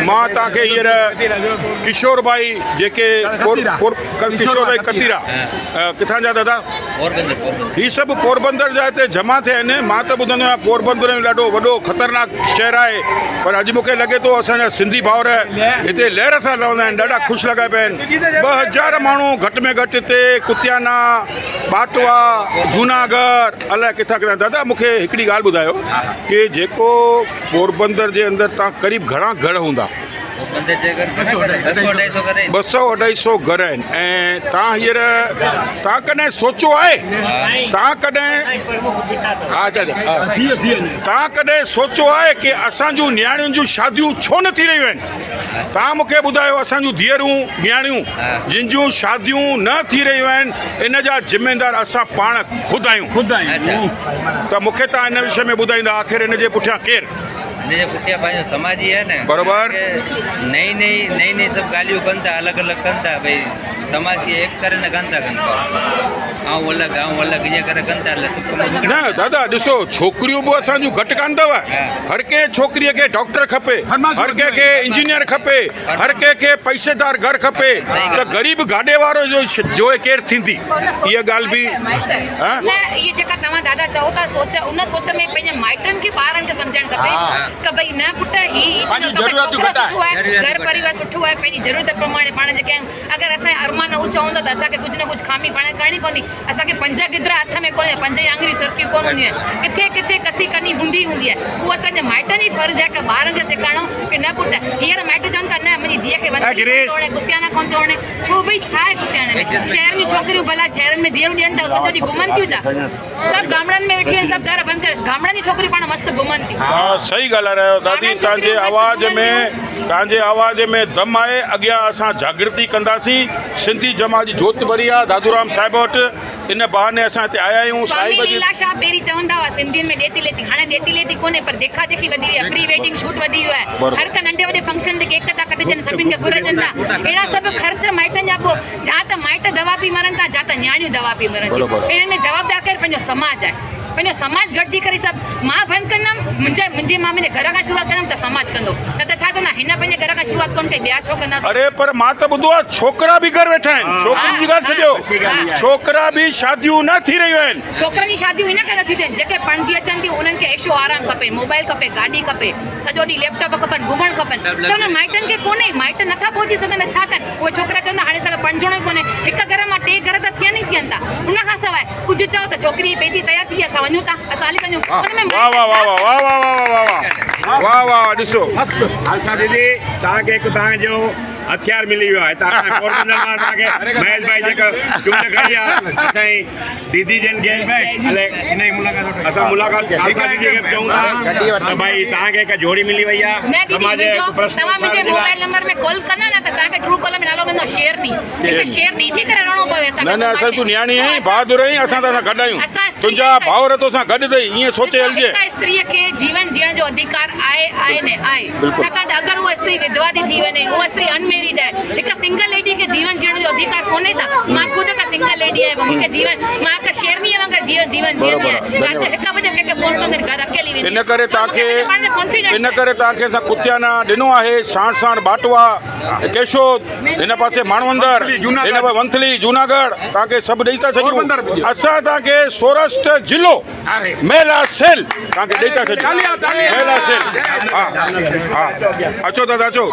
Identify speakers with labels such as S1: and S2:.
S1: मां तव्हांखे हींअर किशोर भाई जेके किशोर भाई कतीरा किथां जा दादा? ही सभु पोरबंदर जा हिते जमा थिया आहिनि। मां त ॿुधंदो आहियां पोरबंदर में ॾाढो वॾो ख़तरनाक शहर आहे, पर अॼु मूंखे लॻे थो असांजा सिंधी भाउर हिते लहर सां रहंदा आहिनि, ॾाढा ख़ुशि लॻा पिया आहिनि। 2000 माण्हू घटि में घटि हिते कुतियाना, बाटवा, जूनागढ़ अलाए किथां किथां। दादा मूंखे हिकिड़ी ॻाल्हि ॿुधायो कि जेको पोरबंदर जे अंदरि तव्हां क़रीब घणा घर हूंदा? 200-250 घर आहिनि। ऐं तव्हां हींअर तव्हां कॾहिं सोचियो आहे, तव्हां कॾहिं सोचियो आहे कि असांजूं नियाणियुनि जूं शादियूं छो न थी रहियूं आहिनि? तव्हां मूंखे ॿुधायो, असांजूं धीअरूं नियाणियूं जिन जूं शादियूं न थी रहियूं आहिनि, इन जा ज़िमेदार असां पाण ख़ुदि आहियूं। त मूंखे तव्हां हिन विषय में ॿुधाईंदा आख़िर हिन जे पुठियां केरु?
S2: हिनजे पुठियां पंहिंजो समाज ई आहे न।
S1: बराबरि।
S2: नई सभु ॻाल्हियूं कनि था, अलॻि अलॻि कनि था, भई समाज खे एक करे न कनि था आऊं अलॻि ईअं करे कनि था।
S1: न दादा ॾिसो, छोकिरियूं बि असांजूं घटि कान अथव। हर कंहिं छोकिरीअ खे डॉक्टर खपे, हर कंहिंखे इंजीनियर खपे, हर कंहिंखे पैसेदार घर खपे। त ग़रीब गाॾे वारो जो केरु थींदी? इहा ॻाल्हि बि
S3: इहे जेका तव्हां दादा चओ था सोच, उन सोच में पंहिंजे माइटनि खे ॿारनि खे सम्झणु खपे कि भई न पुट सुठो आहे, घर परिवार सुठो आहे, पंहिंजी ज़रूरत प्रमाणे पाण जेके आहियूं। अगरि असांजा अरमान ऊचा हूंदा त असांखे कुझु न कुझु खामी पाण करणी पवंदी। असांखे 5 गिदरा हथ में कोन्हे, 5 आङुरियूं सरखियूं कोन हूंदियूं आहिनि, किथे किथे कसी करणी हूंदी आहे। उहो असांजे माइटनि जी फर्ज़ु आहे कि ॿारनि खे सेखारणो कि न पुट। हींअर माइट चवनि था न मुंहिंजी धीअ खे वञे कुतियाना कोन थो वणे। छो भई छा आहे कुतियाने में? शहरनि जूं छोकिरियूं भला शहरनि में धीअरूं ॾियनि था, सॼो ॾींहुं घुमनि थियूं। छा सभु गामड़नि में वेठी आहिनि, सभु दर बंदि करे गामड़नि जी छोकिरियूं पाण मस्तु घुमनि थियूं।
S1: हा सही ॻाल्हि आहे दादी, तव्हांजे आवाज़ में दम आहे। अॻियां असां जागृति कंदासीं। सिंधी जमात जी जोत भरी आहे दादूराम साहिब वटि। इन बहाने असां हिते आया आहियूं।
S3: स्वामी लीलाशाह पहिरीं चवंदा हुआ सिंधियुनि में ॾेती लेती, हाणे ॾेती लेती कोन्हे, पर देखा देखी वधी वई आहे, प्री वेडिंग शूट वधी वियो आहे। हर का नंढे वॾे फंक्शन ते केक था कटजनि, सभिनि खे घुरजनि था। अहिड़ा सभु ख़र्च माइटनि जा। पोइ जा त माइट दवा पई मरनि था, जा त नियाणियूं दवा पई मरनि थियूं। इन्हनि में जवाबदार केरु? पंहिंजो समाज आहे। पंहिंजो समाज गॾिजी करे सभु मां बंदि कंदमि, मुंहिंजी मां मुंहिंजे घर खां शुरूआत कंदमि त समाज कंदो। न त छा चवंदा हिन पंहिंजे घर खां शुरूआत कोन कई, ॿिया छो कंदा?
S1: अरे पर मां त ॿुधो आहे छोकिरा बि घर वेठा आहिनि। छोकिरियुनि जी ॻाल्हि छॾियो, छोकिरा बि शादियूं न थी रहियूं आहिनि।
S3: छोकिरनि जी शादियूं हिन करे नथियूं थियनि, जेके पणजी अचनि थियूं उन्हनि खे ऐशो आराम खपे, मोबाइल खपे, गाॾी खपे, सॼो ॾींहुं लैपटॉप खपनि, घुमणु खपनि। त उन्हनि माइटनि खे कोन्हे, माइट नथा पहुची सघनि, छा कनि? उहे छोकिरा चवंदा हाणे असांखे पणजणो ई कोन्हे। हिकु घर मां 2 घर त थियनि ई थियनि था। उनखां सवाइ कुझु चओ त छोकिरी पेटी तयार थी, असां वञूं था, असां हली वञूं।
S1: वाह वाह वाह वाह वाह वाह वाह वाह। ॾिसो
S4: अच्छा दीदी, तव्हांखे हिकु तव्हांजो हथियार मिली वियो आहे। पोरबंदर मां तव्हांखे महेश भाई जेका चूंड कई आहे असांजी दीदी जन खे असां मुलाक़ात खालसा दीदी खे चऊं था त भई तव्हांखे हिकु जोड़ी मिली वई आहे।
S3: तव्हां मुंहिंजे मोबाइल नंबर में कॉल कंदा न त तव्हांखे ट्रू कॉलर में नालो मिलंदो शेरनी। शेरनी थी करे रहणो पवे असांखे।
S1: न असां तूं नियाणी आहीं, बहादुर आहीं, असां तोसां गॾु आहियूं। तुंहिंजा भाउर तोसां गॾु अथई, ईअं सोचे हलिजे।
S3: स्त्रीअ खे जीवन जीअण जो अधिकार आहे न आहे। छाकाणि त अगरि उहा स्त्री विधवा थी थी वञे, उहा स्त्री अनमेरिड आहे, हिकु सिंगल लेडी खे जीवन जीअण जो अधिकार कोन्हे। छा मां ख़ुदि हिकु सिंगल लेडी आहियां, मूंखे जीवन, मां हिकु शेरनीअ वांगुरु जीवन जीअंदी आहियां। राति 1 बजे कंहिंखे फोन कंदे घर अकेली वेंदी।
S1: इन करे तव्हांखे असां कुतियाना ॾिनो आहे, साण साण बाटवा, केशोद, हिन पासे माणवंदर, हिन पासे वंथली, जूनागढ़, तव्हांखे सभु ॾेई था सघूं। असां तव्हांखे सौराष्ट्र जिलो महिला सेल तव्हांखे ॾेई था सघूं। महिला सेल। हा हा, अचो दादा अचो।